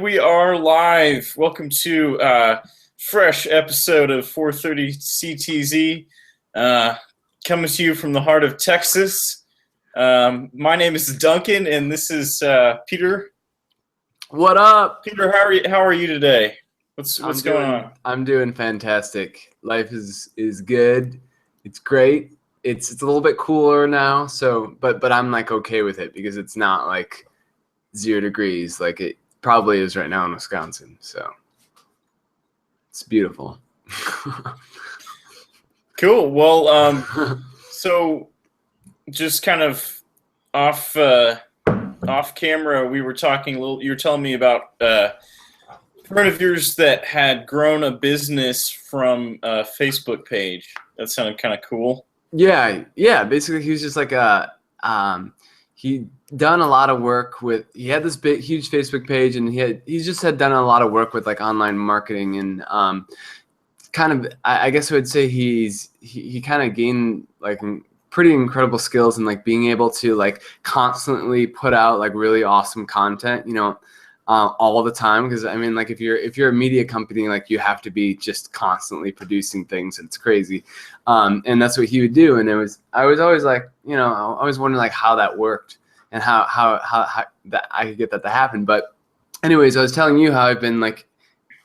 we are live. Welcome to fresh episode of 430 CTZ, coming to you from the heart of Texas. My name is Duncan, and this is Peter. What up? Peter, how are you today? What's going on? I'm doing fantastic. Life is good. It's great. It's a little bit cooler now, but I'm like okay with it because it's not like 0 degrees like it probably is right now in Wisconsin. So it's beautiful. Cool. Well, so just kind of off camera, we were talking a little. You were telling me about a friend of yours that had grown a business from a Facebook page. That sounded kind of cool. Yeah. Basically, he was just like he done a lot of work with. He had this big, huge Facebook page, and he just had done a lot of work with like online marketing and kind of. I guess I would say he kind of gained like pretty incredible skills in like being able to like constantly put out like really awesome content, all the time. Because I mean, like if you're a media company, like you have to be just constantly producing things. It's crazy, and that's what he would do. And I was always like, I always wondering like how that worked and how that I could get that to happen. But anyways, I was telling you how I've been like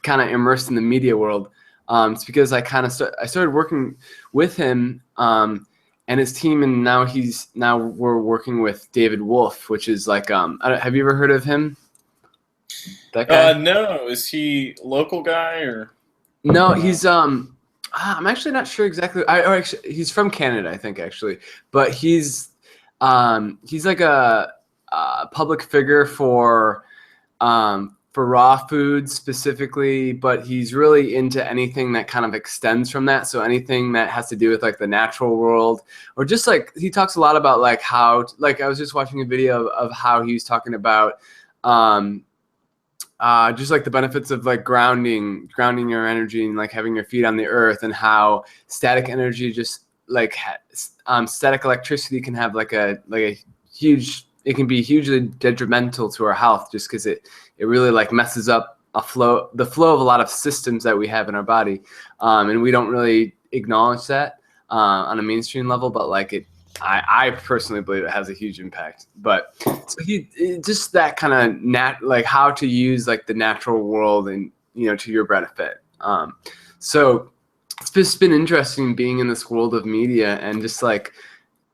kind of immersed in the media world. It's because I kind of started working with him and his team, and now we're working with David Wolf, which is like have you ever heard of him? That guy? No. Is he a local guy or? No, he's I'm actually not sure exactly. Actually, he's from Canada, I think, actually, but he's like a public figure for raw foods specifically, but he's really into anything that kind of extends from that. So anything that has to do with like the natural world, or just like he talks a lot about like how, like I was just watching a video of how he was talking about just like the benefits of like grounding your energy and like having your feet on the earth, and how static energy just like static electricity can have like a huge, it can be hugely detrimental to our health just because it really like messes up the flow of a lot of systems that we have in our body, and we don't really acknowledge that on a mainstream level, but like I personally believe it has a huge impact. But so just that kind of like how to use like the natural world and to your benefit. So it's just been interesting being in this world of media and just like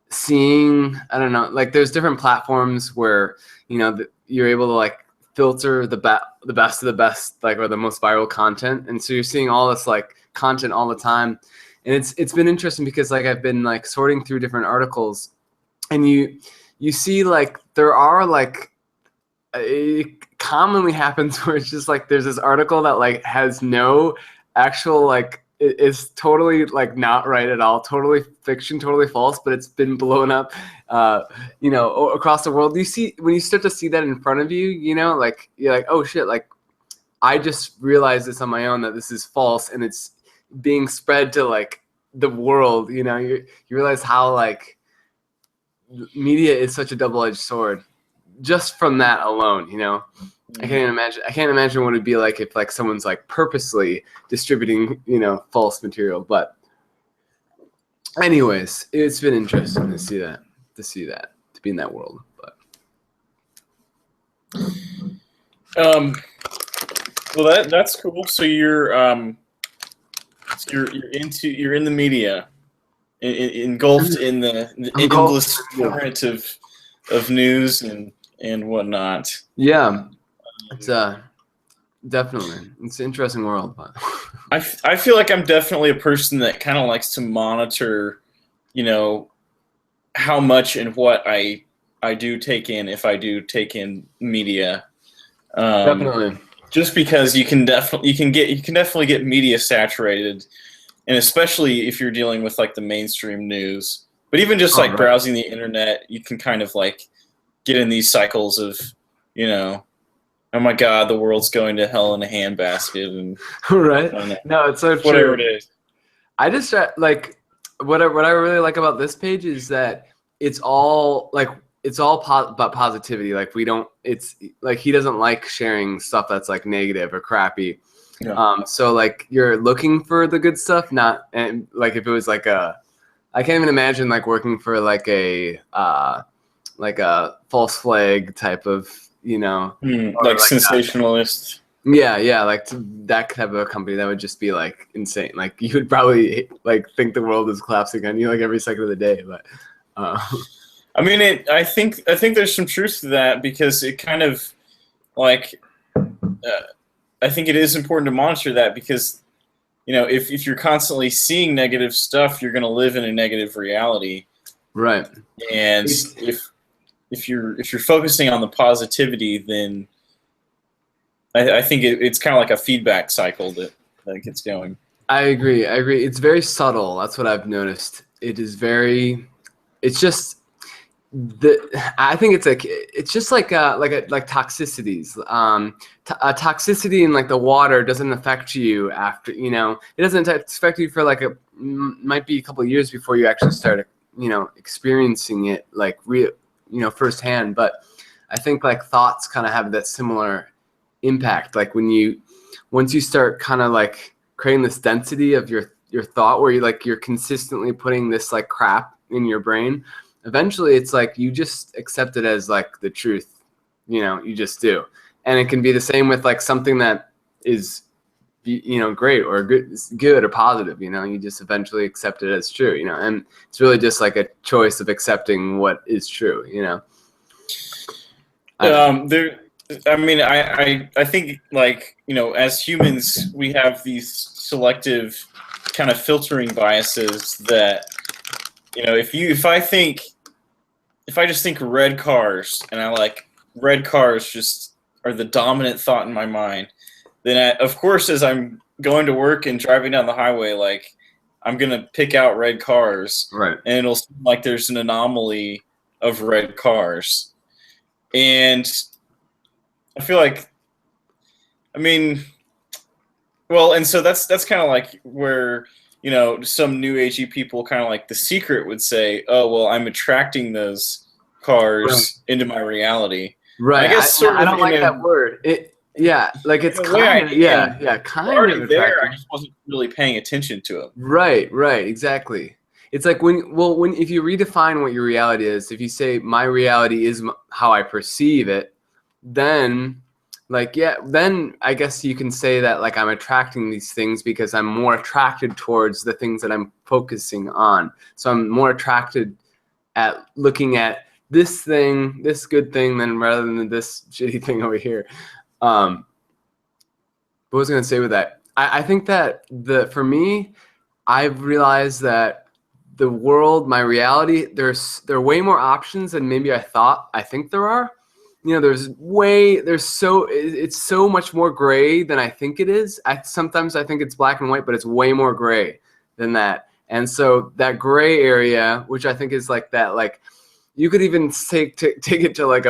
seeing, I don't know, like there's different platforms where you're able to like filter the best of the best, like, or the most viral content, and so you're seeing all this like content all the time. And it's been interesting because like I've been like sorting through different articles, and you see like there are like it commonly happens where it's just like there's this article that like has no actual like it is totally like not right at all, totally fiction, totally false, but it's been blown up across the world. You see, when you start to see that in front of you, like you're like, oh shit, like I just realized this on my own that this is false, and it's being spread to like the world. You realize how like media is such a double-edged sword just from that alone. I can't imagine what it'd be like if like someone's like purposely distributing false material. But anyways, it's been interesting to see that to be in that world. But well, that's cool. So you're you're in the media, engulfed in the endless current of news and whatnot. Yeah, it's definitely, it's an interesting world. But I feel like I'm definitely a person that kind of likes to monitor, how much and what I do take in, if I do take in media. Definitely. Just because you can definitely get media saturated, and especially if you're dealing with like the mainstream news. But even just like browsing the internet, you can kind of like get in these cycles of, oh my God, the world's going to hell in a handbasket, and right. No, it's so true. Whatever it is. I just like what I really like about this page is that it's all like it's all about positivity. Like it's like he doesn't like sharing stuff that's like negative or crappy. Yeah. So like you're looking for the good stuff, not, and like if it was like I can't even imagine like working for like a false flag type of, or like sensationalist. yeah, like that type of a company. That would just be like insane. Like you would probably like think the world is collapsing on you like every second of the day. But I mean, I think there's some truth to that, because it kind of like I think it is important to monitor that, because if you're constantly seeing negative stuff, you're going to live in a negative reality. right. And if you're focusing on the positivity, then I think it's kind of like a feedback cycle that gets going. I agree. It's very subtle. That's what I've noticed. It's just I think it's just like toxicities. A toxicity in like the water doesn't affect you after, it doesn't affect you for like might be a couple of years before you actually start, experiencing it like firsthand. But I think like thoughts kind of have that similar impact. Like once you start kind of like creating this density of your thought, where you're consistently putting this like crap in your brain, eventually it's like you just accept it as like the truth. You just do. And it can be the same with like something that is great or good or positive. You just eventually accept it as true. And it's really just like a choice of accepting what is true. I think like as humans, we have these selective kind of filtering biases that if I just think red cars, and I like red cars just are the dominant thought in my mind, then of course as I'm going to work and driving down the highway, like I'm gonna pick out red cars, Right. and it'll seem like there's an anomaly of red cars. And I feel like, and so that's kind of like where some new agey people, kind of like The Secret, would say, oh well, I'm attracting those cars into my reality. Right. I guess sort of. I don't like that word. Like it's kind of kind of there. I just wasn't really paying attention to it. Right. Exactly. It's like when if you redefine what your reality is, if you say my reality is how I perceive it, then then I guess you can say that like I'm attracting these things because I'm more attracted towards the things that I'm focusing on. So I'm more attracted at looking at this thing, this good thing, than rather than this shitty thing over here. What was I going to say with that? I think that for me, I've realized that the world, my reality, there are way more options than maybe I think there are. It's so much more gray than I think it is. Sometimes I think it's black and white, but it's way more gray than that. And so that gray area, which I think is like that, like you could even take it to like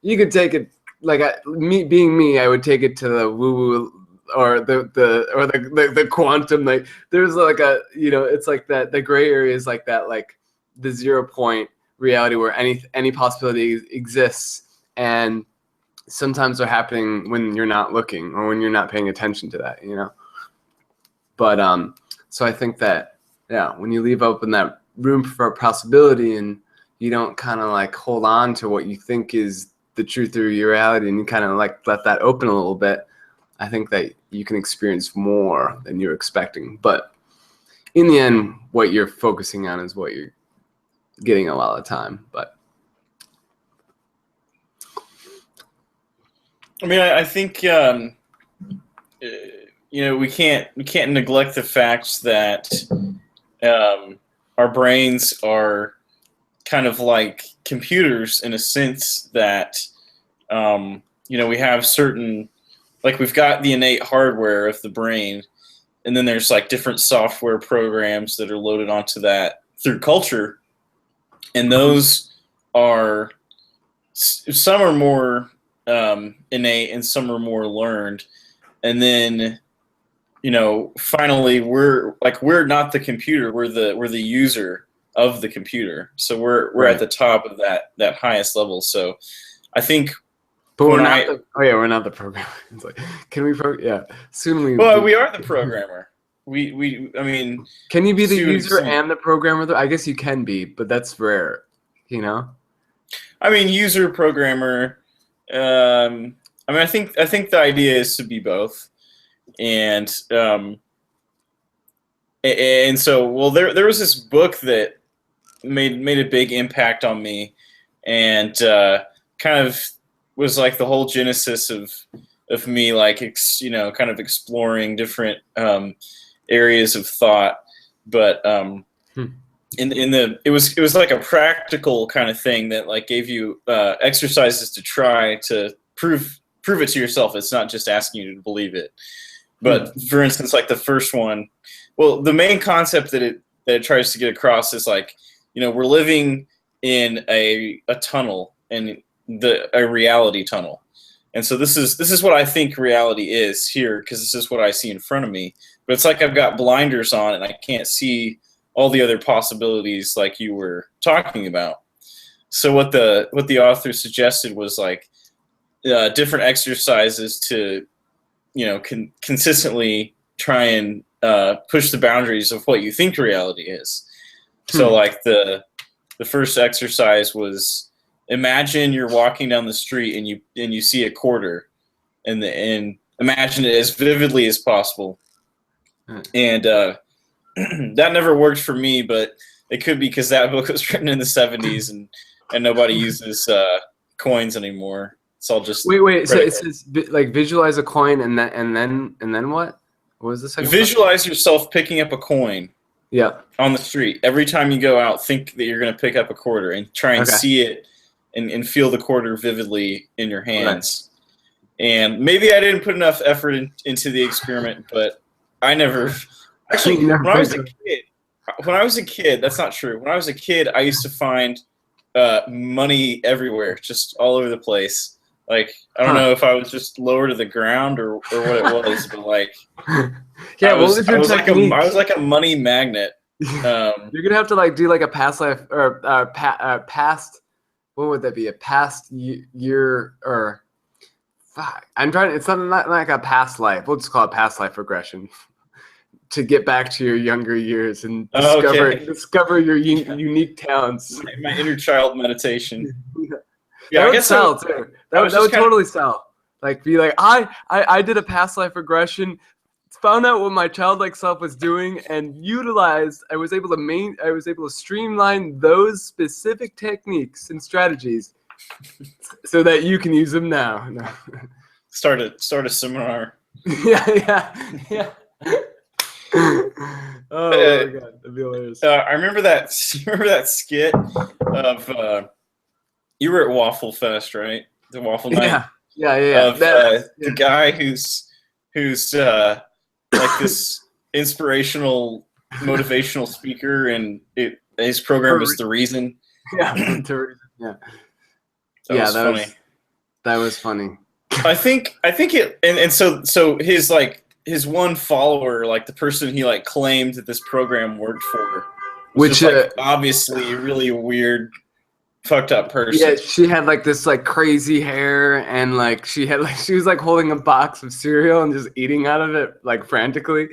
you could take it like me being me, I would take it to the woo woo or the quantum. Like there's like it's like that. The gray area is like that, like the 0 point reality where any possibility exists. And sometimes they're happening when you're not looking or when you're not paying attention to that, But so I think that when you leave open that room for possibility and you don't kind of like hold on to what you think is the truth of your reality, and you kind of like let that open a little bit, I think that you can experience more than you're expecting. But in the end, what you're focusing on is what you're getting a lot of the time. But I think we can't neglect the fact that our brains are kind of like computers in a sense that we have certain, like we've got the innate hardware of the brain, and then there's like different software programs that are loaded onto that through culture, and those are, some are more innate and some are more learned. And then finally we're not the computer, we're the user of the computer. So we're Right. at the top of that highest level. So I think But we're when not we're not the programmer. It's like, can we soon we are the programmer. I mean, can you be the to an user extent. and the programmer though? I guess you can be, but that's rare, you know? I mean, user programmer. I mean, I think the idea is to be both, and so well, there was this book that made a big impact on me, and kind of was like the whole genesis of me, like kind of exploring different areas of thought, but it was like a practical kind of thing that like gave you exercises to try to prove it to yourself. It's not just asking you to believe it. But for instance, like the first one, well, the main concept that it tries to get across is like, we're living in a tunnel, and a reality tunnel. And so this is what I think reality is here, because this is what I see in front of me. But it's like I've got blinders on and I can't see all the other possibilities like you were talking about. So what the author suggested was like different exercises to consistently try and push the boundaries of what you think reality is. So like the first exercise was, imagine you're walking down the street and you see a quarter, and imagine it as vividly as possible. And that never worked for me, but it could be because that book was written in the 70s and nobody uses coins anymore. It's all just wait. So it says like visualize a coin and then what? What was the second? Visualize yourself picking up a coin. Yeah. On the street. Every time you go out, think that you're going to pick up a quarter and try and see it and feel the quarter vividly in your hands. Right. And maybe I didn't put enough effort into the experiment, but I never actually when I was a kid, that's not true. When I was a kid, I used to find money everywhere, just all over the place. Like, I don't know if I was just lower to the ground or what it was, but like, yeah, I was like a money magnet. You're gonna have to like do like a past life or past. What would that be? A past year or? Fuck, I'm trying. It's not like a past life. We'll just call it past life regression. To get back to your younger years and discover your unique talents. My inner child meditation. Yeah, that would sell too. That would totally sell. Like, be like, I did a past life regression, found out what my childlike self was doing, and utilized. I was able to streamline those specific techniques and strategies, so that you can use them now. No. Start a seminar. Yeah. Oh my god, that'd be hilarious. I remember that skit of you were at Waffle Fest, right? The Waffle Night. Yeah. Of the guy who's like this inspirational, motivational speaker, and his program was The Reason. Yeah. That was funny. That was funny. I think it, and so his one follower, like the person he like claimed that this program worked for, was just, like, obviously a really weird, fucked up person. Yeah, she had like this like crazy hair, and like she was like holding a box of cereal and just eating out of it like frantically,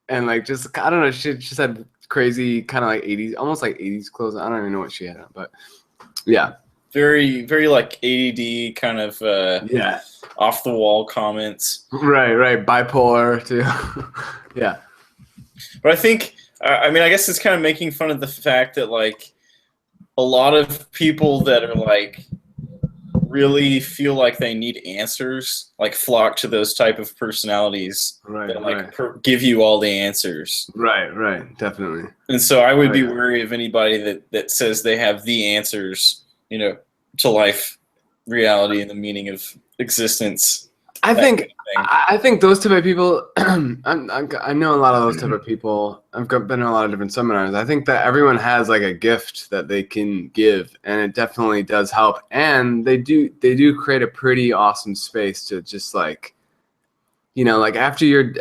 and like just I don't know, she just had crazy kind of like 80s, almost like 80s clothes. I don't even know what she had on, but yeah. Very, very like ADD kind of off the wall comments. Right. Bipolar too. Yeah. But I think, I mean, I guess it's kind of making fun of the fact that like a lot of people that are like really feel like they need answers, like flock to those type of personalities that like give you all the answers. Right. Definitely. And so I would be wary of anybody that says they have the answers, to life, reality, and the meaning of existence. I think those type of people. I know a lot of those type of people. I've been in a lot of different seminars. I think that everyone has like a gift that they can give, and it definitely does help. And they do create a pretty awesome space to just like you know, like after you're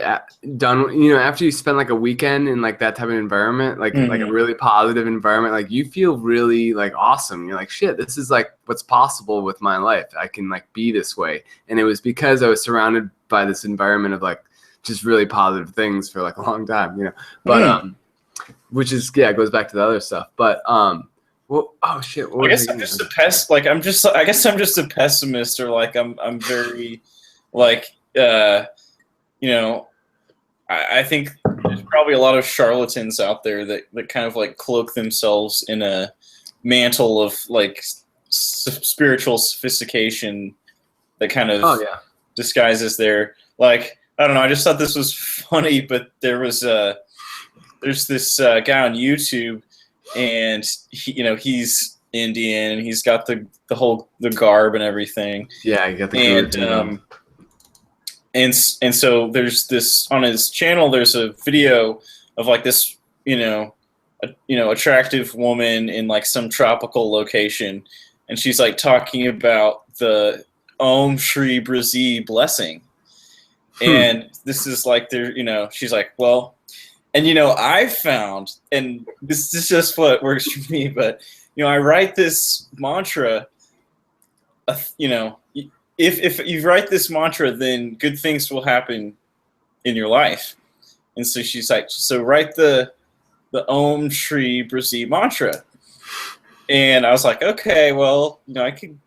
done, you know, after you spend like a weekend in like that type of environment, like a really positive environment, like you feel really like awesome. You're like, shit, this is like what's possible with my life. I can like be this way. And it was because I was surrounded by this environment of like just really positive things for like a long time, you know. But which is it goes back to the other stuff. But well, oh shit. I guess I'm just a I guess I'm just a pessimist, or like I'm very like you know, I think there's probably a lot of charlatans out there that kind of like cloak themselves in a mantle of like spiritual sophistication that kind of disguises their like, I don't know. I just thought this was funny, but there's this guy on YouTube, and he, you know, he's Indian and he's got the garb and everything. Yeah, you got the and so there's this on his channel. There's a video of like this, attractive woman in like some tropical location, and she's like talking about the Om Shri Brazil blessing, and this is like she's like, well, and I found, and this is just what works for me, but I write this mantra, If you write this mantra, then good things will happen in your life. And so she's like, so write the Om Shri Brazil mantra. And I was like, okay, well, I could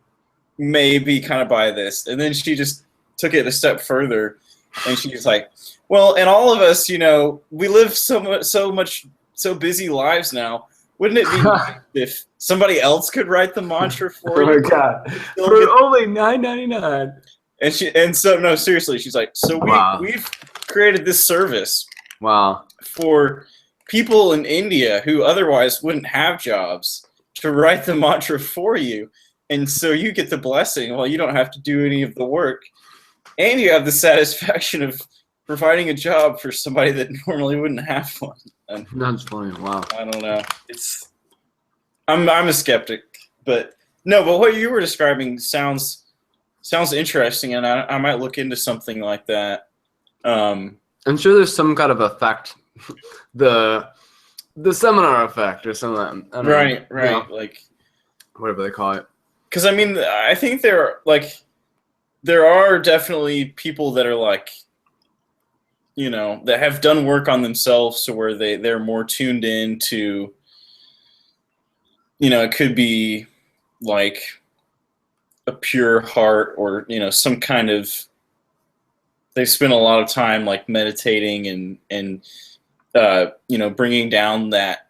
maybe kind of buy this. And then she just took it a step further, and she's like, well, and all of us, we live so busy lives now. Wouldn't it be nice if somebody else could write the mantra for you? Oh my god! For only $9.99. And so no, seriously, she's like, so we've created this service. Wow. For people in India who otherwise wouldn't have jobs to write the mantra for you, and so you get the blessing. Well, you don't have to do any of the work, and you have the satisfaction of providing a job for somebody that normally wouldn't have one. And that's funny. Wow. I don't know. I'm a skeptic, but what you were describing sounds interesting, and I might look into something like that. I'm sure there's some kind of effect, the seminar effect or something. Right, like whatever they call it. Because I think there are definitely people that are like, that have done work on themselves to where they're more tuned in to, it could be like a pure heart, or, some kind of, they spend a lot of time like meditating and bringing down that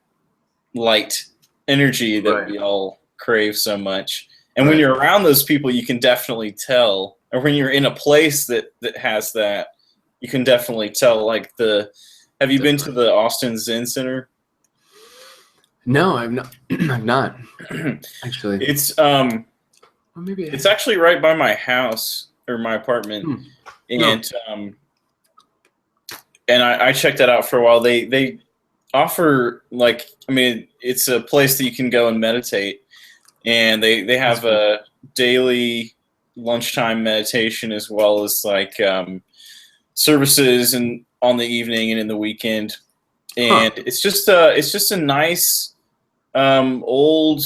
light energy that we all crave so much. And when you're around those people, you can definitely tell, or when you're in a place that has that, you can definitely tell. Like have you been to the Austin Zen Center? No, I've not. I've not actually. It's maybe it's actually right by my house or my apartment, and I checked that out for a while. They offer it's a place that you can go and meditate, and they have a daily lunchtime meditation as well as like services and on the evening and in the weekend, and it's just a nice old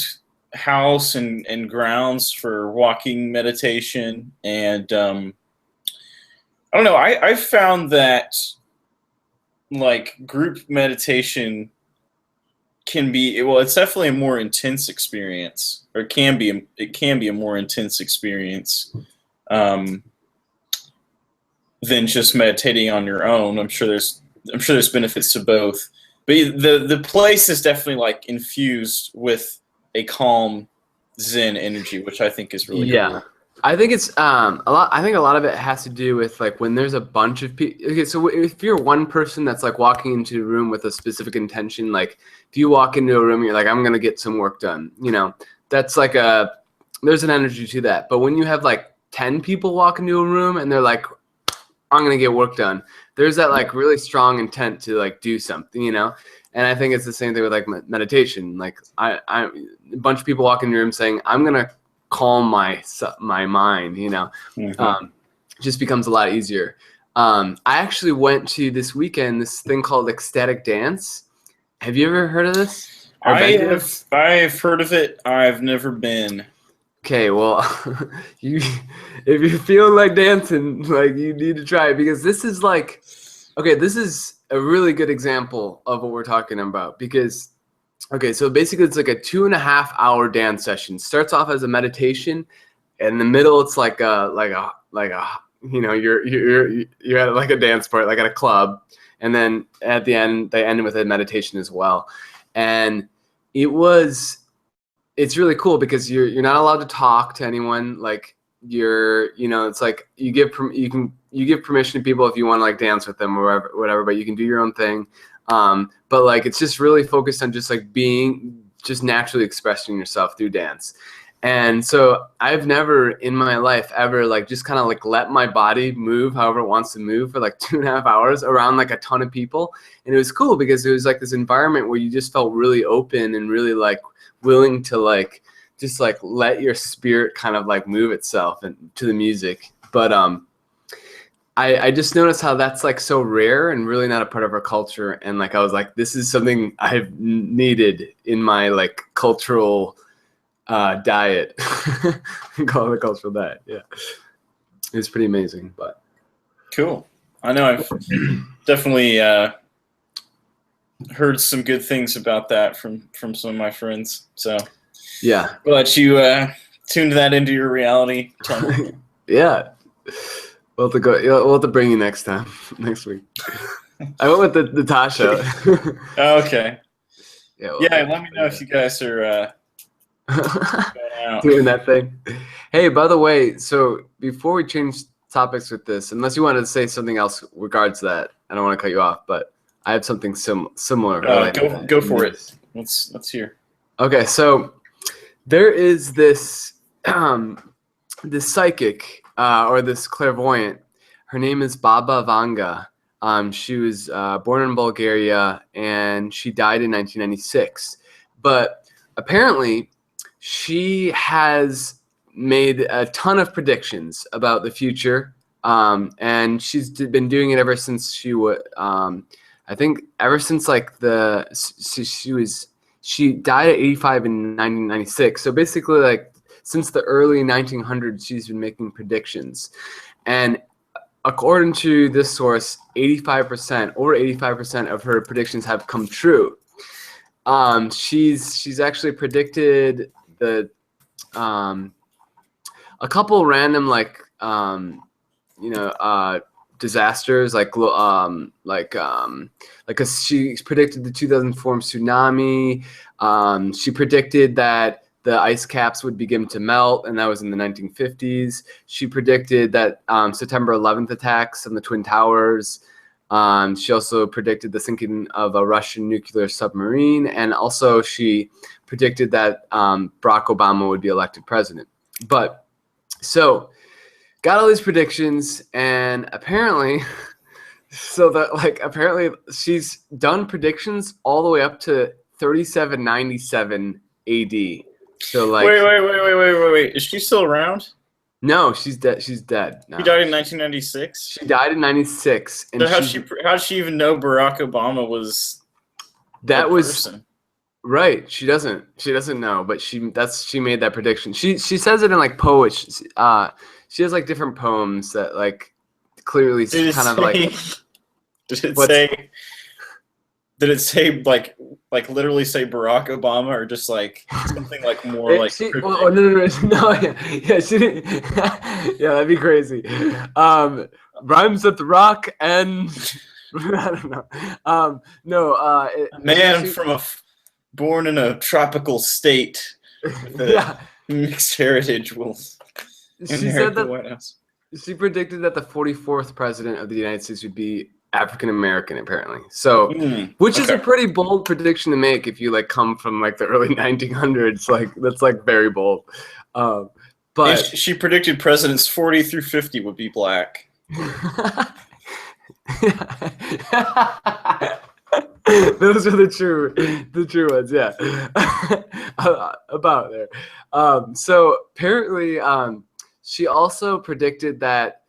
house and grounds for walking meditation. And I don't know, I found that like group meditation can be, it's definitely a more intense experience, or it can be a more intense experience than just meditating on your own. I'm sure there's benefits to both, but the place is definitely like infused with a calm Zen energy, which I think is really cool. I think it's a lot. I think a lot of it has to do with like when there's a bunch of people. Okay, so if you're one person that's like walking into a room with a specific intention, like if you walk into a room, you're like, I'm gonna get some work done. That's like there's an energy to that. But when you have like 10 people walk into a room and they're like, I'm gonna get work done, there's that like really strong intent to like do something, And I think it's the same thing with like meditation. Like a bunch of people walk in the room saying, I'm gonna calm my mind, just becomes a lot easier. I actually went to this weekend this thing called Ecstatic Dance. Have you ever heard of this? I've heard of it. I've never been. Okay, well, if you're feeling like dancing, like you need to try it because this is like, okay, this is a really good example of what we're talking about because, okay, so basically it's like a 2.5 hour dance session. Starts off as a meditation, and in the middle it's like a you know you're at like a dance party, like at a club, and then at the end they end with a meditation as well, and it's really cool because you're not allowed to talk to anyone. Like it's like you give permission to people if you want to like dance with them or whatever, but you can do your own thing. But like it's just really focused on just like being just naturally expressing yourself through dance. And so I've never in my life ever like just kind of like let my body move however it wants to move for like 2.5 hours around like a ton of people. And it was cool because it was like this environment where you just felt really open and really like willing to like just like let your spirit kind of like move itself and to the music. But I just noticed how that's like so rare and really not a part of our culture. And like I was like, this is something I've needed in my like cultural diet. Call it a cultural diet. Yeah, it's pretty amazing. But cool. I know I've definitely heard some good things about that from some of my friends. So yeah, we'll let you tune that into your reality. Yeah, we'll have to bring you next week. I went with the Natasha. Okay. Yeah. Let me know if you guys are doing that thing. Hey, by the way, so before we change topics with this, unless you wanted to say something else regards to that, I don't want to cut you off, but I have something similar. Go for it. Let's hear. Okay, so there is this this psychic or this clairvoyant. Her name is Baba Vanga. She was born in Bulgaria and she died in 1996. But apparently, she has made a ton of predictions about the future, and she's been doing it ever since she was. I think ever since like she died at 85 in 1996. So basically, like since the early 1900s, she's been making predictions, and according to this source, over 85% of her predictions have come true. She's actually predicted a couple random like disasters she predicted the 2004 tsunami. She predicted that the ice caps would begin to melt, and that was in the 1950s. She predicted that September 11th attacks on the Twin Towers. She also predicted the sinking of a Russian nuclear submarine, and also she predicted that Barack Obama would be elected president. But so got all these predictions, and apparently she's done predictions all the way up to 3797 AD. So like wait. Is she still around? No, she's dead. She's dead now. She died in 1996. She died in 96. And so how did she even know Barack Obama was that was person? Right. She doesn't know, but she made that prediction. She says it in like poets. She has like different poems that like clearly kind of like. Did it say like literally say Barack Obama, or just like something like more like? No, yeah, she didn't. Yeah, that'd be crazy. Rhymes with rock and I don't know. Born in a tropical state with mixed heritage will inherit the White House. She predicted that the 44th president of the United States would be African American, apparently. So, which is a pretty bold prediction to make if you like come from like the early 1900s. Like that's like very bold. But she predicted presidents 40 through 50 would be black. Those are the true ones, yeah. About there. So apparently, she also predicted that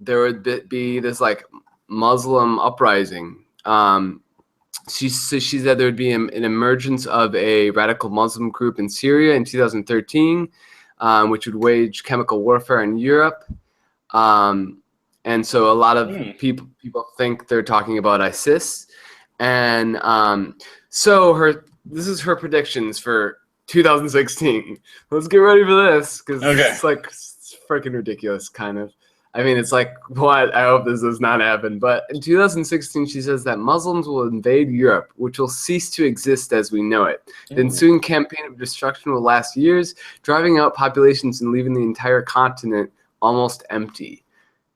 there would be this like Muslim uprising. She said there would be an emergence of a radical Muslim group in Syria in 2013, which would wage chemical warfare in Europe. And so a lot of people think they're talking about ISIS. And so this is her predictions for 2016. Let's get ready for this, because it's like freaking ridiculous, kind of. I mean, it's like, what? I hope this does not happen. But in 2016, she says that Muslims will invade Europe, which will cease to exist as we know it. The ensuing campaign of destruction will last years, driving out populations and leaving the entire continent almost empty.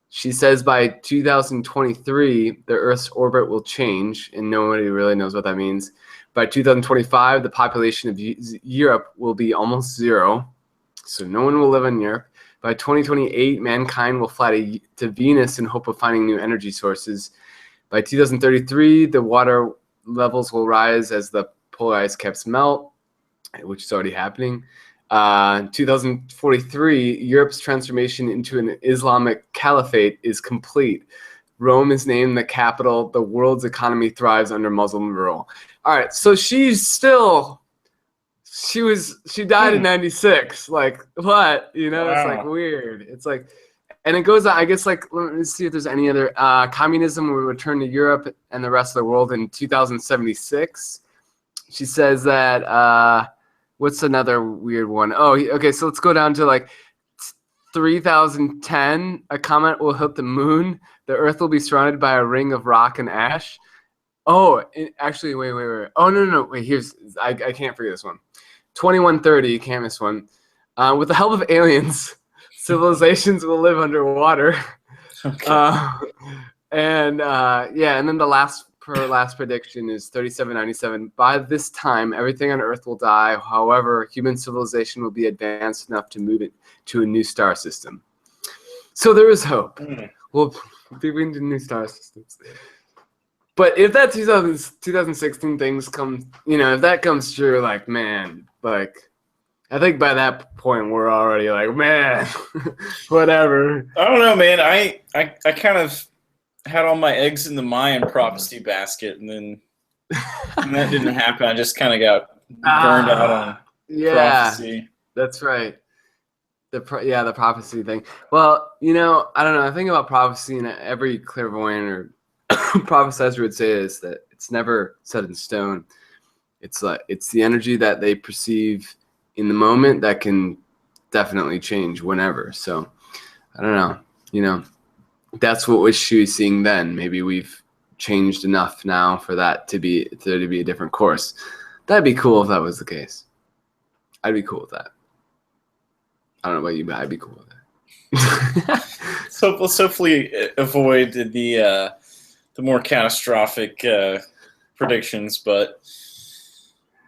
She says by 2023, the Earth's orbit will change, and nobody really knows what that means. By 2025, the population of Europe will be almost zero, so no one will live in Europe. By 2028, mankind will fly to Venus in hope of finding new energy sources. By 2033, the water levels will rise as the polar ice caps melt, which is already happening. 2043, Europe's transformation into an Islamic caliphate is complete. Rome is named the capital. The world's economy thrives under Muslim rule. All right, so she died in 96. Like, what? You know, It's like weird. It's like, and it goes on, I guess, like, let me see if there's any other. Communism will return to Europe and the rest of the world in 2076. She says that, what's another weird one? Oh, okay, so let's go down to like 3010. A comet will hit the moon. The Earth will be surrounded by a ring of rock and ash. Oh, actually, wait. Oh, no. Wait, I can't forget this one. 2130, you can't miss one. With the help of aliens, civilizations will live underwater. Okay. And then the last prediction is 3797. By this time, everything on Earth will die. However, human civilization will be advanced enough to move it to a new star system. So there is hope. We'll be into new star systems. But if that 2016 things come, if that comes true, like, man, like, I think by that point we're already like, man, whatever. I don't know, man. I kind of had all my eggs in the Mayan prophecy basket, and then when that didn't happen, I just kind of got burned out on prophecy. That's right. The prophecy thing. Well, I don't know. I think about prophecy, and every clairvoyant or prophesizer would say is that it's never set in stone. It's the energy that they perceive in the moment that can definitely change whenever. So I don't know. That's what she was seeing then. Maybe we've changed enough now for there to be a different course. That'd be cool if that was the case. I'd be cool with that. I don't know about you, but I'd be cool with that. So let's hopefully avoid the more catastrophic predictions, but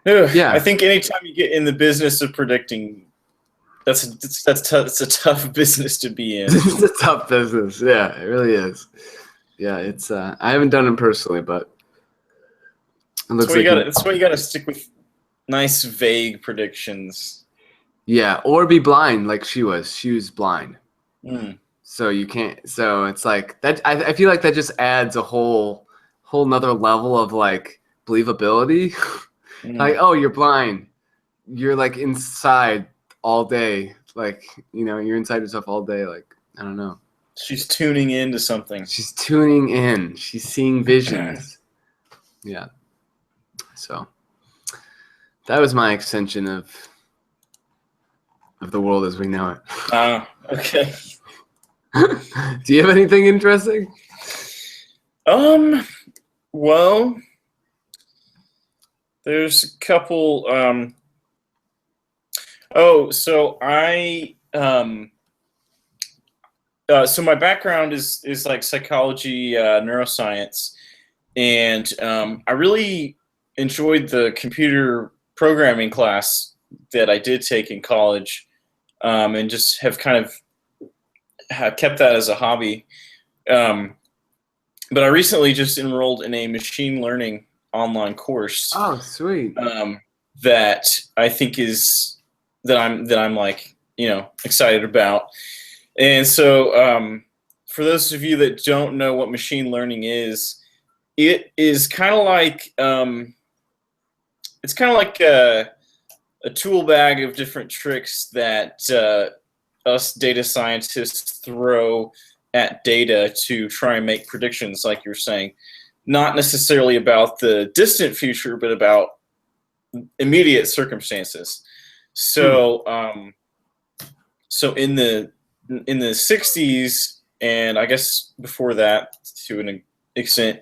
I think anytime you get in the business of predicting, it's a tough business to be in. It's a tough business. Yeah, it really is. Yeah, it's. I haven't done it personally, but it looks that's why you got to stick with nice, vague predictions. Yeah, or be blind like she was. She was blind. So you can't. So it's like that. I feel like that just adds a whole nother level of like believability. Like, oh, you're blind. You're like inside all day. Like, you're inside yourself all day. Like, I don't know. She's tuning into something. She's tuning in. She's seeing visions. Yeah. So that was my extension of the world as we know it. Okay. Do you have anything interesting? Well, there's a couple. So my background is like psychology, neuroscience, and I really enjoyed the computer programming class that I did take in college, and just have kind of kept that as a hobby. But I recently just enrolled in a machine learning online course. Oh, sweet. That I think is that I'm like excited about, and so for those of you that don't know what machine learning is, it is kind of like it's kind of like a tool bag of different tricks that us data scientists throw at data to try and make predictions, like you're saying, not necessarily about the distant future, but about immediate circumstances. So, so in the 60s, and I guess before that to an extent,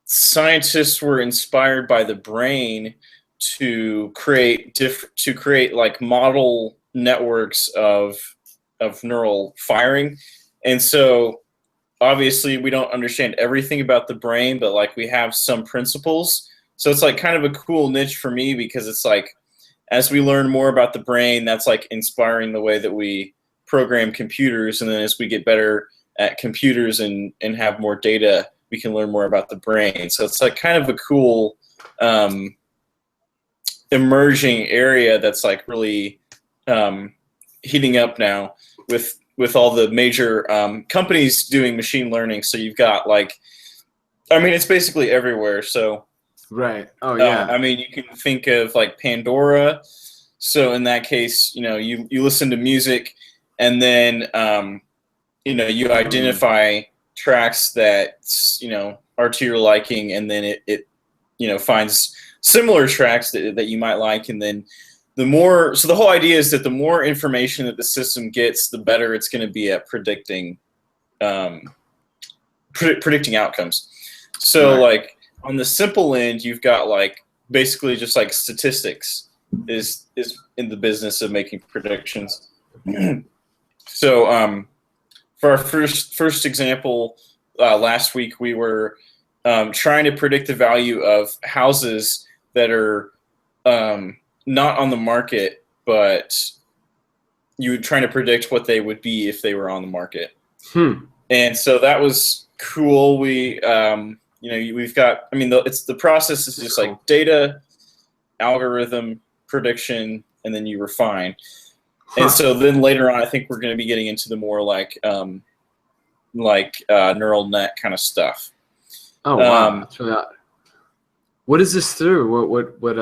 scientists were inspired by the brain to create like model networks of neural firing. And so obviously we don't understand everything about the brain, but like we have some principles. So it's like kind of a cool niche for me, because it's like, as we learn more about the brain, that's like inspiring the way that we program computers. And then as we get better at computers and have more data, we can learn more about the brain. So it's like kind of a cool emerging area that's like really heating up now with all the major companies doing machine learning. So you've got like, I mean, it's basically everywhere. So right. Oh yeah. I mean, you can think of like Pandora. So in that case, you know, you listen to music, and then you know, you identify tracks that, you know, are to your liking, and then it you know, finds similar tracks that you might like, and then the more, so the whole idea is that the more information that the system gets, the better it's going to be at predicting predicting outcomes. So Right. like on the simple end, you've got like basically just like statistics is in the business of making predictions. So for our first example, last week we were trying to predict the value of houses that are not on the market, but you were trying to predict what they would be if they were on the market. And so that was cool. We, you know, we've got, I mean, the process is just like data, algorithm, prediction, and then you refine. And so then later on, I think we're going to be getting into the more like neural net kind of stuff. Oh wow. That's really odd. What is this through? What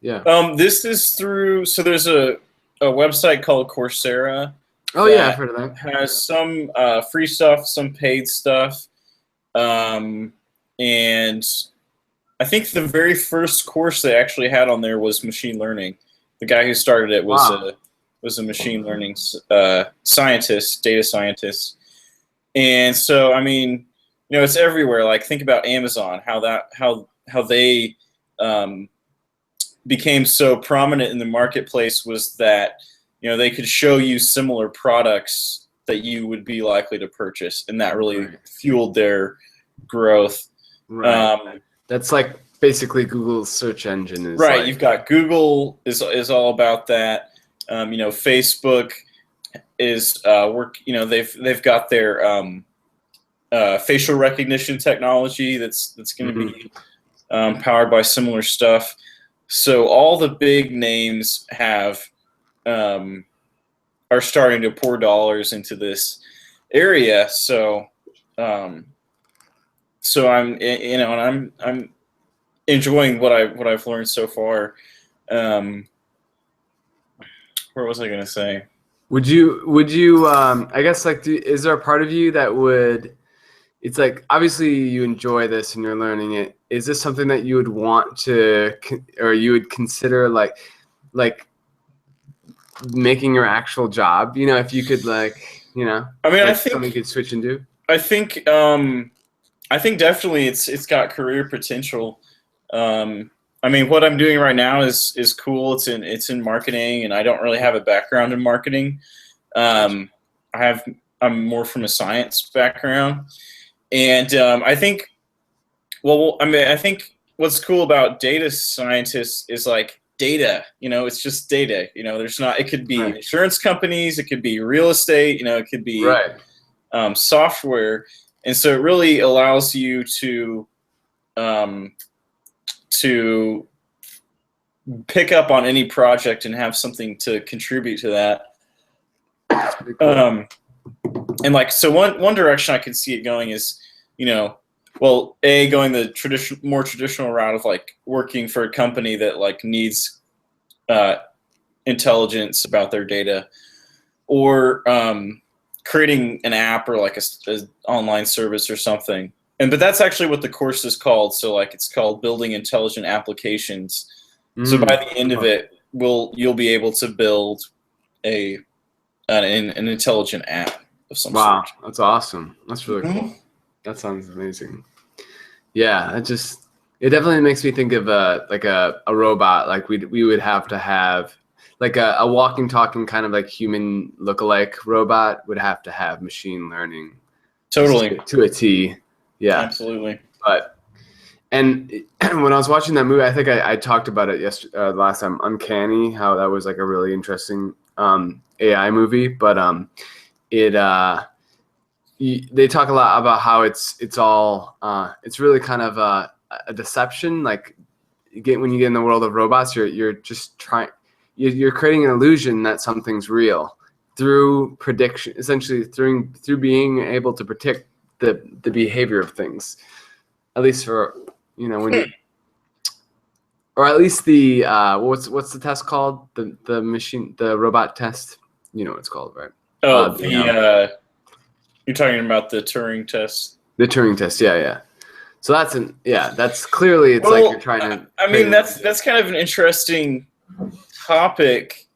yeah. This is through, so there's a website called Coursera. Oh yeah, I've heard of that. Has some free stuff, some paid stuff. And I think the very first course they actually had on there was machine learning. The guy who started it was a machine learning scientist, data scientist. And so, I mean, you know, it's everywhere. Like, think about Amazon, how they became so prominent in the marketplace was that, you know, they could show you similar products that you would be likely to purchase, and that really fueled their growth. Right. That's like basically Google's search engine is right. Like, you've got Google is all about that. You know, Facebook is you know, they've got their facial recognition technology that's going to be powered by similar stuff. So all the big names have are starting to pour dollars into this area. So so I'm, you know, and I'm enjoying what I've learned so far. Where was I going to say? Would you I guess like is there a part of you that would, it's like obviously you enjoy this and you're learning it. Is this something that you would want to, or you would consider like making your actual job? You know, if you could, like, you know, I mean, like I think something you could switch and do. I think definitely it's got career potential. I mean, what I'm doing right now is cool. It's in marketing, and I don't really have a background in marketing. I'm more from a science background, and I think, well, I mean, I think what's cool about data scientists is like data. You know, it's just data. You know, there's not. It could be insurance companies. It could be real estate. You know, it could be software, and so it really allows you to pick up on any project and have something to contribute to that. Cool. and like, so one direction I could see it going is, well, going the more traditional route of like working for a company that like needs intelligence about their data, or creating an app or like a online service or something. But that's actually what the course is called. So like it's called Building Intelligent Applications. So by the end of it, you'll be able to build an intelligent app of some sort. Wow, that's awesome. That's really cool. That sounds amazing. Yeah, it definitely makes me think of a robot. Like we would have to have like a walking, talking kind of like human lookalike robot would have to have machine learning. Totally. To a T. Yeah. Absolutely. And when I was watching that movie, I think I talked about it last time, Uncanny, how that was like a really interesting AI movie, but they talk a lot about how it's really kind of a deception. Like when you get in the world of robots, you're creating an illusion that something's real through prediction, essentially through being able to predict the behavior of things, at least for or at least the what's the test called, the robot test, what it's called, right? You're talking about the Turing test. The Turing test, yeah. So that's clearly like you're trying to. I mean, that's kind of an interesting topic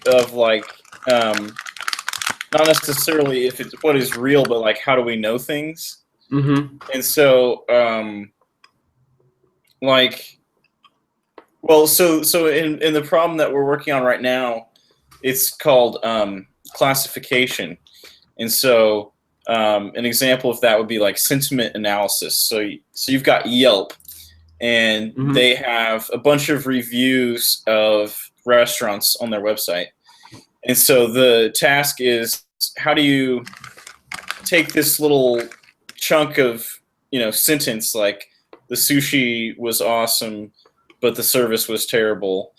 of like, not necessarily if it's what is real, but like how do we know things? Mm-hmm. And so, so in the problem that we're working on right now, it's called classification. And so an example of that would be like sentiment analysis. So you've got Yelp, and they have a bunch of reviews of restaurants on their website. And so the task is, how do you take this little chunk of sentence like the sushi was awesome but the service was terrible,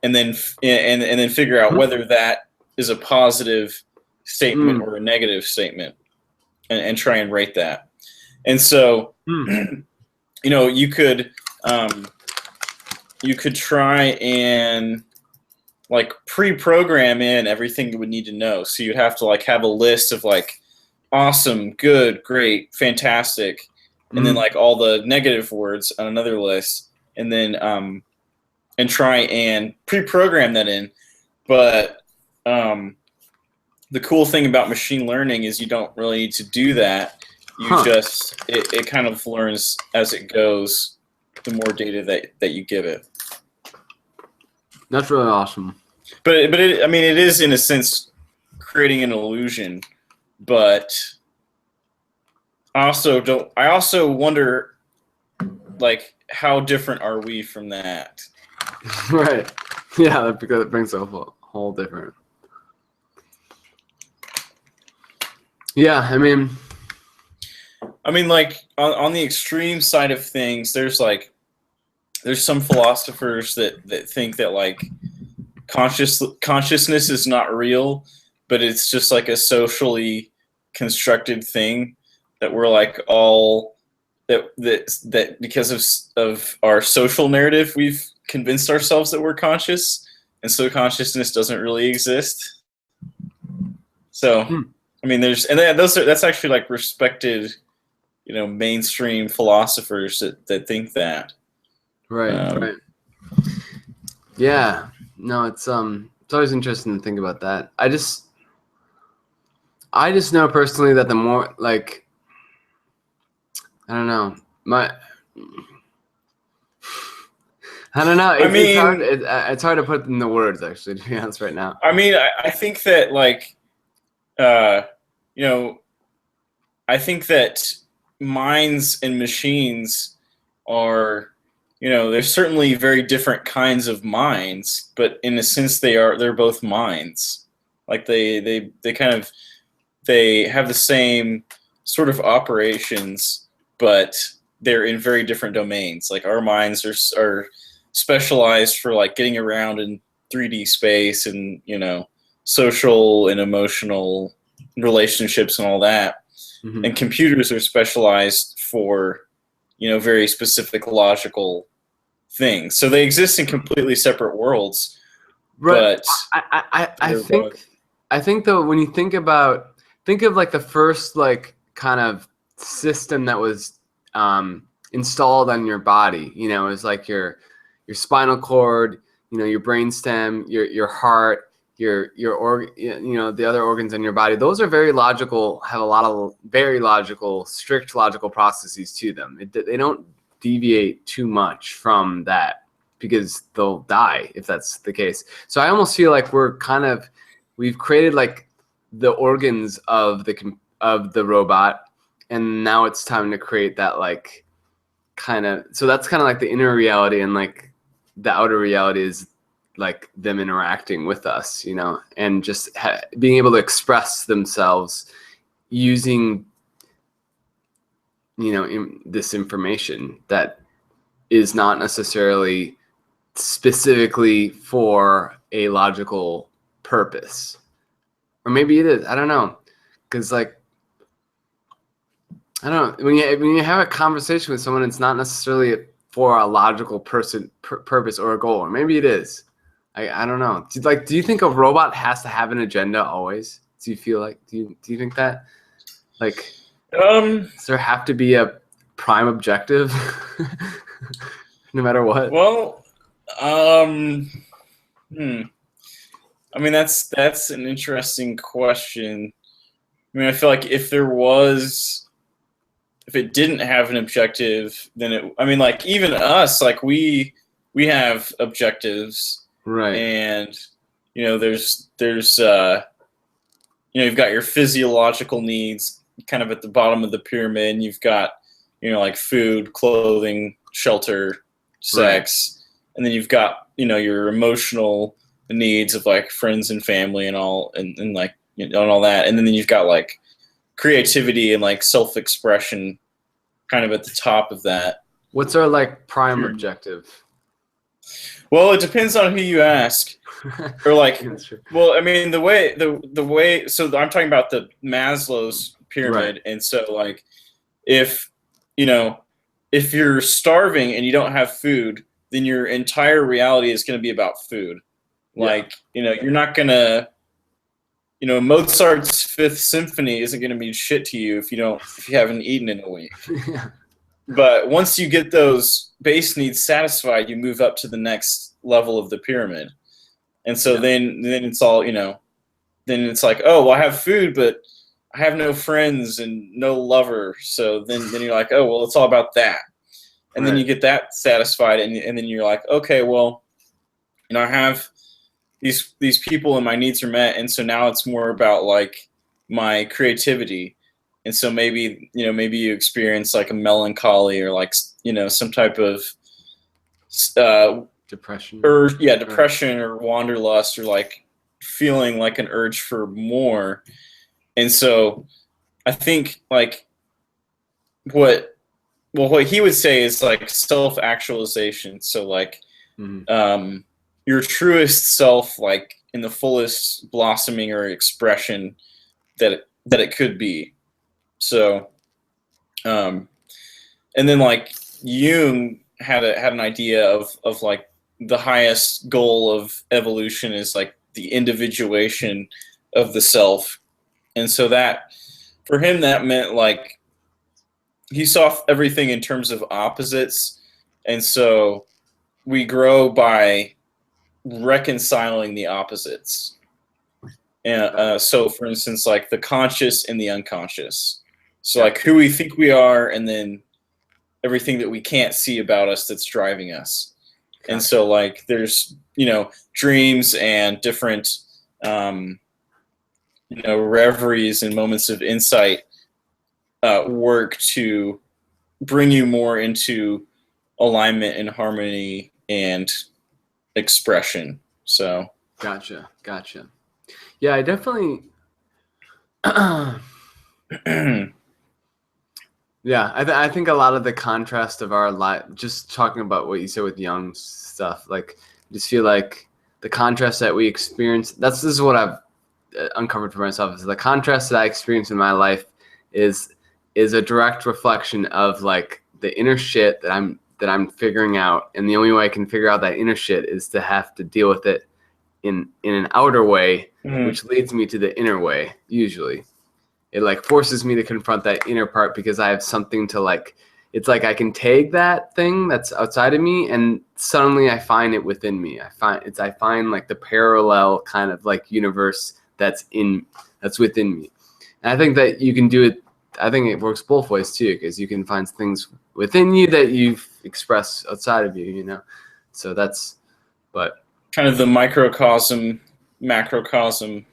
and then figure out whether that is a positive statement or a negative statement, and try and rate that. And so you could try and like pre-program in everything you would need to know. So you'd have to like have a list of like awesome, good, great, fantastic, and then like all the negative words on another list, and then and try and pre-program that in. But the cool thing about machine learning is you don't really need to do that. You just it kind of learns as it goes, the more data that you give it. That's really awesome. But it is in a sense creating an illusion. But I also wonder, like, how different are we from that? Right. Yeah, because it brings a whole different. Yeah, I mean, like on the extreme side of things, there's some philosophers that think that like consciousness is not real, but it's just like a socially constructed thing that we're like all that because of our social narrative, we've convinced ourselves that we're conscious, and so consciousness doesn't really exist. So I mean, that's actually like respected, mainstream philosophers that think that. Right. Right. Yeah. No, it's always interesting to think about that. I just know personally that the more like, I don't know, it's hard to put in the words, actually, to be honest right now. I mean, I think that like, I think that minds and machines are, there's certainly very different kinds of minds, but in a sense they're both minds. Like they have the same sort of operations, but they're in very different domains. Like our minds are specialized for like getting around in 3D space and social and emotional relationships and all that. Mhm. And computers are specialized for, very specific logical things. So they exist in completely separate worlds, Right. but I they're think both. I think though when you think of like the first like kind of system that was installed on your body, is like your spinal cord, your brainstem, your heart, the other organs in your body. Those are very logical, have a lot of very logical, strict logical processes to them. They don't deviate too much from that, because they'll die if that's the case. So I almost feel like we've created like the organs of the robot, and now it's time to create that like so that's kind of like the inner reality, and like the outer reality is like them interacting with us, and just being able to express themselves using this information that is not necessarily specifically for a logical purpose. Or maybe it is, I don't know, because like I don't know, when you have a conversation with someone, it's not necessarily for a logical purpose or a goal. Or maybe it is. I don't know. Do you think a robot has to have an agenda always? Do you feel like do you think that, like, does there have to be a prime objective no matter what? Well, I mean, that's an interesting question. I mean, I feel like if it didn't have an objective, then I mean, like even us, like we have objectives, Right. and there's you've got your physiological needs kind of at the bottom of the pyramid, and you've got like food, clothing, shelter, sex, and then you've got your emotional needs of like friends and family and all, and like and all that, and then you've got like creativity and like self-expression kind of at the top of that. What's our like prime objective? Well, it depends on who you ask. Or like, well, I mean, the way so I'm talking about the Maslow's pyramid, Right. and so like if if you're starving and you don't have food, then your entire reality is going to be about food. Like, you're not going to Mozart's Fifth Symphony isn't going to mean shit to you if you haven't eaten in a week. Yeah. But once you get those base needs satisfied, you move up to the next level of the pyramid. And so then it's all, then it's like, oh, well, I have food, but I have no friends and no lover. So then you're like, oh, well, it's all about that. And then you get that satisfied, and then you're like, okay, well, I have these people and my needs are met, and so now it's more about like my creativity. And so maybe you experience like a melancholy, or like some type of depression, depression or wanderlust, or like feeling like an urge for more. And so I think like what he would say is like self-actualization. So like your truest self, like in the fullest blossoming or expression that it could be. So, and then like Jung had an idea of like the highest goal of evolution is like the individuation of the self. And so that for him, that meant like he saw everything in terms of opposites. And so we grow by reconciling the opposites. And so for instance, like the conscious and the unconscious. So like who we think we are, and then everything that we can't see about us that's driving us. Okay. And so like there's dreams and different reveries and moments of insight work to bring you more into alignment and harmony and expression. So gotcha. Yeah, I definitely yeah, I think a lot of the contrast of our life, just talking about what you said with Jung's stuff, like I just feel like the contrast that we experience, this is what I've uncovered for myself is the contrast that I experience in my life is a direct reflection of like the inner shit that I'm figuring out, and the only way I can figure out that inner shit is to have to deal with it in an outer way, which leads me to the inner way. Usually, it like forces me to confront that inner part because I have something to like. It's like I can take that thing that's outside of me, and suddenly I find it within me. I find like the parallel kind of like universe that's within me. And I think that you can do it. I think it works both ways too, because you can find things within you that you've expressed outside of you. You know, so but kind of the microcosm, macrocosm.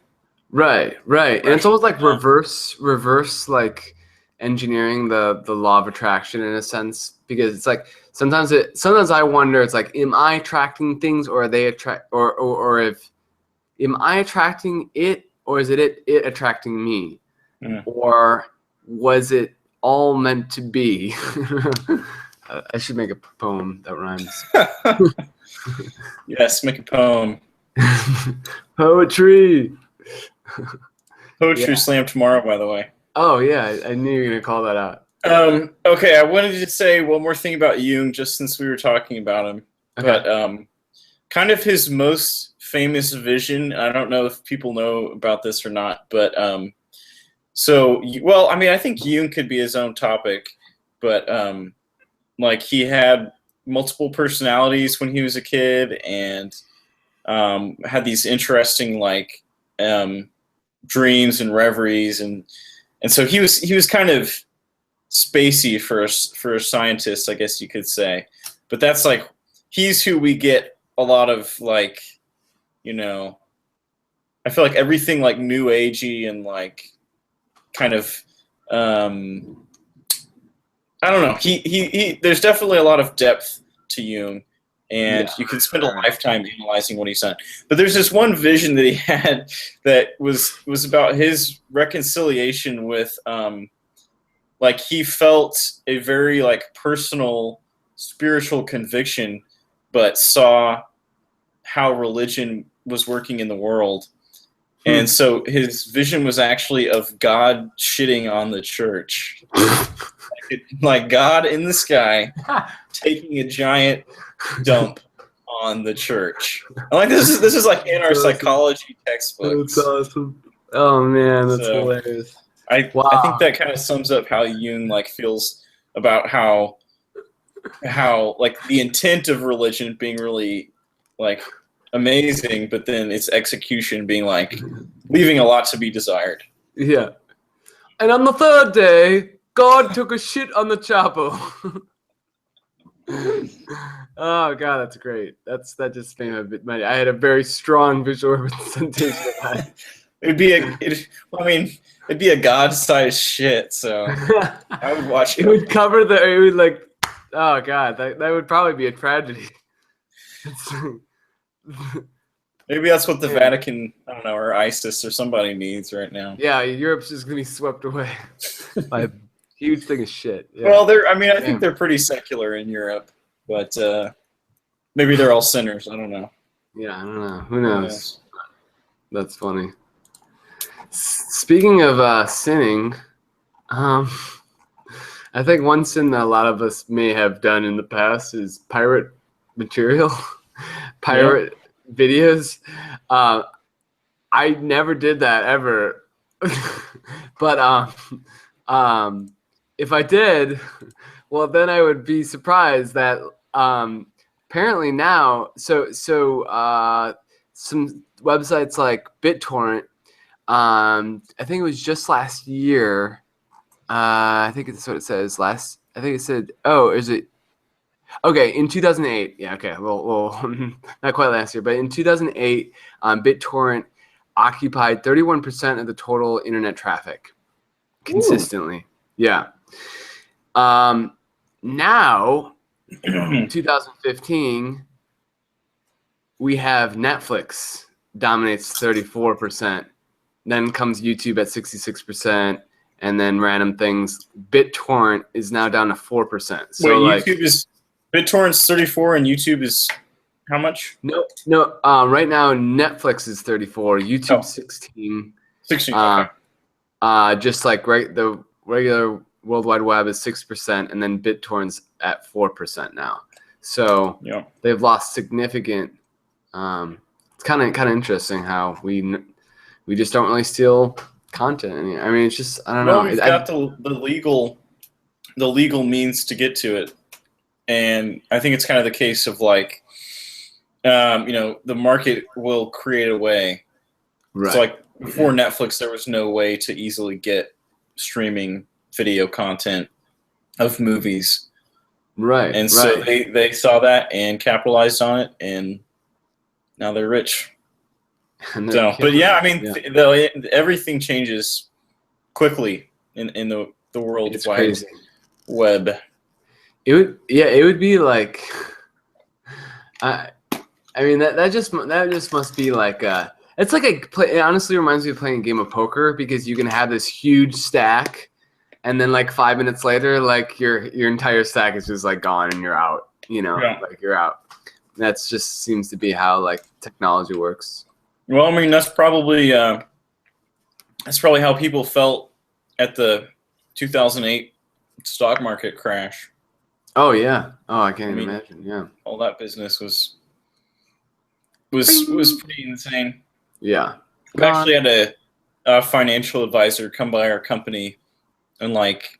Right. And it's almost like reverse like engineering the law of attraction in a sense, because it's like sometimes I wonder, it's like, am I attracting things, or are they or if am I attracting it, or is it attracting me, or was it all meant to be? I should make a poem that rhymes. Yes, make a poem. Poetry slam tomorrow, by the way. Oh yeah, I knew you were gonna call that out. Okay, I wanted to say one more thing about Jung, just since we were talking about him. Okay. But kind of his most famous vision, I don't know if people know about this or not, but I think Jung could be his own topic, but like he had multiple personalities when he was a kid, and had these interesting like dreams and reveries, and so he was kind of spacey for a scientist, I guess you could say. But that's like, he's who we get a lot of like, you know, I feel like everything like new agey and like kind of I don't know. He there's definitely a lot of depth to Jung, and you can spend a lifetime analyzing what he's done. But there's this one vision that he had that was about his reconciliation with like he felt a very like personal spiritual conviction, but saw how religion was working in the world. And so his vision was actually of God shitting on the church. Like God in the sky taking a giant dump on the church. I'm like, this is like in our psychology textbooks. That's awesome. Oh man, that's hilarious. I think that kind of sums up how Jung like feels about how like the intent of religion being really like amazing, but then its execution being like leaving a lot to be desired. Yeah. And on the third day, God took a shit on the chapel. Oh god, that's great. That just made I had a very strong visual representation of that. It'd be a god-sized shit, so I would watch it. It would cover it would like, oh god, that would probably be a tragedy. Maybe that's what the Vatican, I don't know, or ISIS or somebody needs right now. Yeah, Europe's just gonna be swept away by a huge thing of shit. Yeah. Well, I think they're pretty secular in Europe, but maybe they're all sinners. I don't know. Yeah, I don't know. Who knows? That's funny. Speaking of sinning, I think one sin that a lot of us may have done in the past is pirate material, pirate videos. I never did that ever, but if I did, well, then I would be surprised that apparently now, so some websites like BitTorrent. I think it was just last year. I think that's what it says. I think it said. Oh, is it? Okay, in 2008. Yeah. Okay. Well, not quite last year, but in 2008, BitTorrent occupied 31% of the total internet traffic consistently. Ooh. Yeah. Now, 2015, we have Netflix dominates 34%. Then comes YouTube at 66%, and then random things. BitTorrent is now down to 4%. So wait, BitTorrent's 34 and YouTube is How much? No. Right now Netflix is 34, YouTube Oh. 16. 16. Uh, Okay. Just like the regular World Wide Web is 6%, and then BitTorrent's at 4% now. So Yeah. they've lost significant. It's kind of interesting how we just don't really steal content. I mean, it's just I don't know. Well, we've got the legal means to get to it, and I think it's kind of the case of like, the market will create a way. Right. So like before Netflix, there was no way to easily get streaming video content of movies. Right. And so they saw that and capitalized on it, and now they're rich. So, but yeah, I mean, everything changes quickly in the World Wide Web. It would be like, I mean that just must be like it's like it honestly reminds me of playing a game of poker, because you can have this huge stack, and then like 5 minutes later, like your entire stack is just like gone and you're out. Like you're out. That's just seems to be how like technology works. Well, I mean, that's probably how people felt at the 2008 stock market crash. Oh yeah. Oh, I can't even imagine. Yeah. All that business was pretty insane. Yeah. I actually had a financial advisor come by our company and like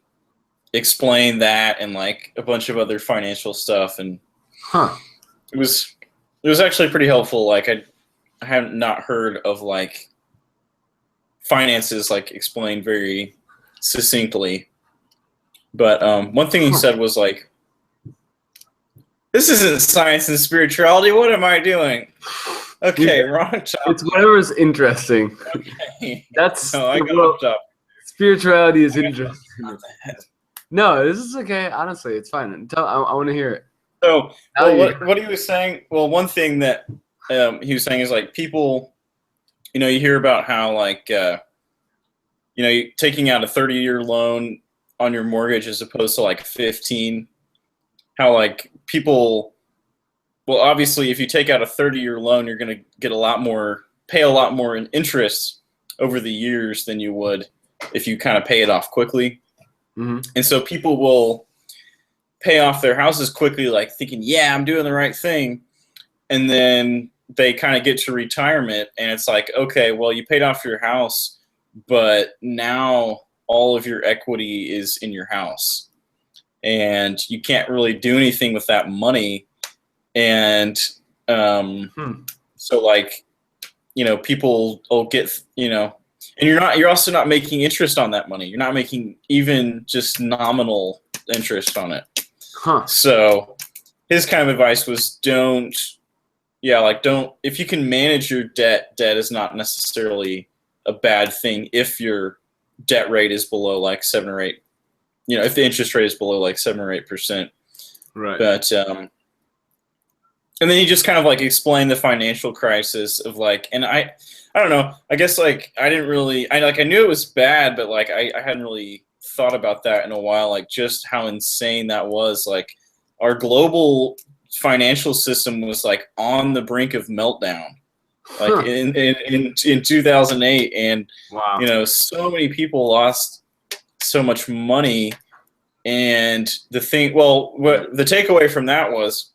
explain that and like a bunch of other financial stuff, and it was actually pretty helpful. Like I have not heard of like finances like explained very succinctly, but one thing he said was like, "This isn't science and spirituality. What am I doing?" Okay, wrong topic. It's whatever's interesting. Okay. That's no, I got off topic. Spirituality is interesting. No, this is okay. Honestly, it's fine. I want to hear it. So, what he was saying. Well, one thing that he was saying is like people, you hear about how like, taking out a 30-year loan on your mortgage as opposed to like 15. How like people. Well, obviously, if you take out a 30-year loan, you're going to get pay a lot more in interest over the years than you would if you kind of pay it off quickly. Mm-hmm. And so people will pay off their houses quickly, like thinking, yeah, I'm doing the right thing. And then they kind of get to retirement, and it's like, okay, well, you paid off your house, but now all of your equity is in your house. And you can't really do anything with that money. And so like, people will get, and you're also not making interest on that money. You're not making even just nominal interest on it. So his kind of advice was if you can manage your debt is not necessarily a bad thing if your debt rate is below like 7 or 8, if the interest rate is below like 7 or 8%. Right. But, and then he just kind of like explained the financial crisis of like, and I don't know, I guess like I knew it was bad, but like I hadn't really thought about that in a while, like just how insane that was. Like our global financial system was like on the brink of meltdown, like in 2008, and wow. So many people lost so much money. And the takeaway from that was,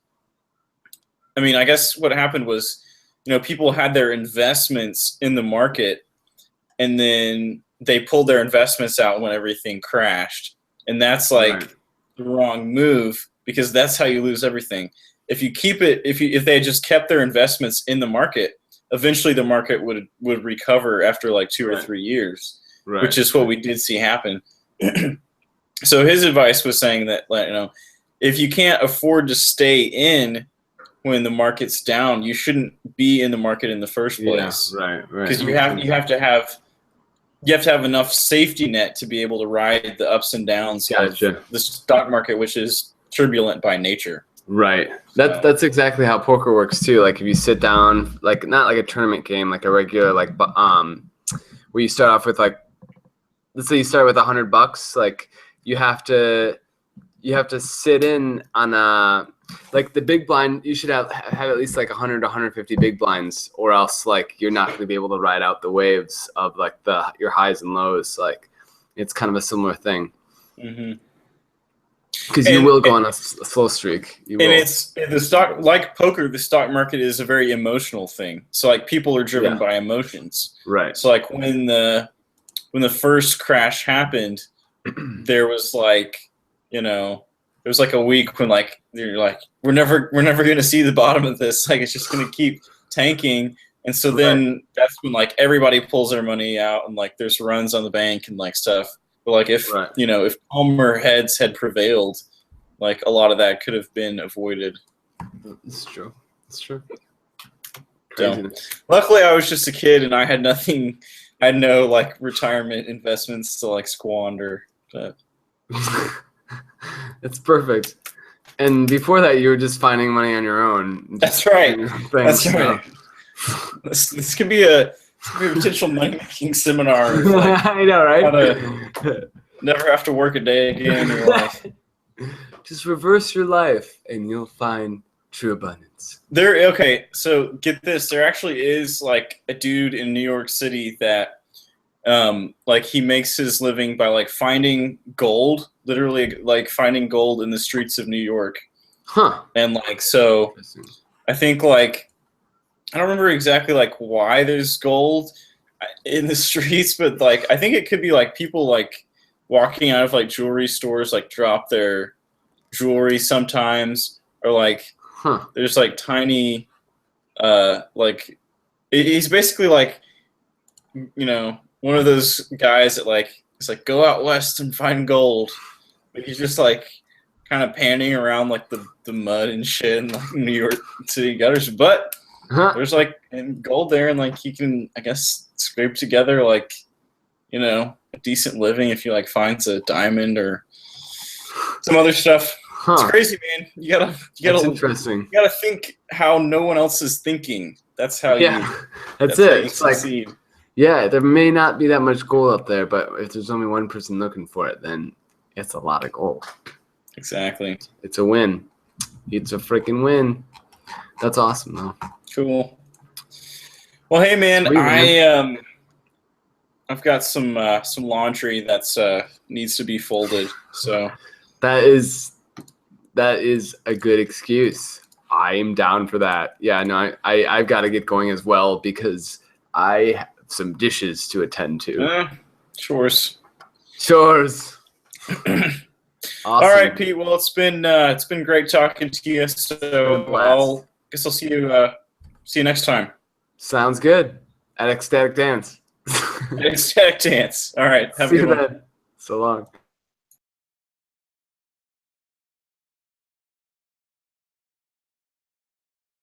I mean, I guess what happened was, people had their investments in the market, and then they pulled their investments out when everything crashed. And that's like the wrong move, because that's how you lose everything. If you keep it, if they had just kept their investments in the market, eventually the market would recover after like 2 or 3 years, which is what we did see happen. So his advice was saying that, if you can't afford to stay in when the market's down, you shouldn't be in the market in the first place. Yeah, right. Because you have to have enough safety net to be able to ride the ups and downs of the stock market, which is turbulent by nature. Right. That's exactly how poker works too. Like if you sit down, like not like a tournament game, like a regular where you start off with like, let's say you start with $100, like you have to sit in on Like the big blind, you should have at least like 100 to 150 big blinds, or else like you're not going to be able to ride out the waves of like your highs and lows. Like it's kind of a similar thing. Because you will go on a slow streak. You will. And it's the stock, like poker, the stock market is a very emotional thing. So like people are driven by emotions. Right. So like when the first crash happened, there was like, you know, it was like a week when like you're like, we're never going to see the bottom of this. Like it's just going to keep tanking. And so then that's when like everybody pulls their money out and like there's runs on the bank and like stuff. But like if you know, if calmer heads had prevailed, like a lot of that could have been avoided. It's true. It's true. So, luckily, I was just a kid and I had nothing. I had no like retirement investments to like squander. But it's perfect. And before that, you were just finding money on your own. That's right. That's right. This could be a potential money making seminar. Like, I know, right? Never have to work a day again in your life. Just reverse your life, and you'll find true abundance. Okay, so get this. There actually is like a dude in New York City that, like he makes his living by like finding gold, literally like finding gold in the streets of New York. Huh. And like, so I think like, I don't remember exactly like why there's gold in the streets, but like, I think it could be like people like walking out of like jewelry stores, like drop their jewelry sometimes, or like there's like tiny like he's basically like, you know, one of those guys that like is like go out west and find gold, but he's just like kind of panning around like the mud and shit in like New York City gutters, but there's like gold there, and like he can, I guess, scrape together like, you know, a decent living if he like finds a diamond or some other stuff. It's crazy, man. You gotta interesting. You gotta think how no one else is thinking. That's how that's it. It's succeed. Like, yeah, there may not be that much gold up there, but if there's only one person looking for it, then it's a lot of gold. Exactly. It's a win. It's a freaking win. That's awesome, though. Cool. Well, hey, man, sweet, I've got some laundry that's needs to be folded. So that is a good excuse. I'm down for that. Yeah, no, I've got to get going as well because I have some dishes to attend to. Chores. Awesome. All right, Pete. Well, it's been great talking to you. So I guess I'll see you next time. Sounds good. At Ecstatic Dance. Ecstatic Dance. All right. Have a good one. So long.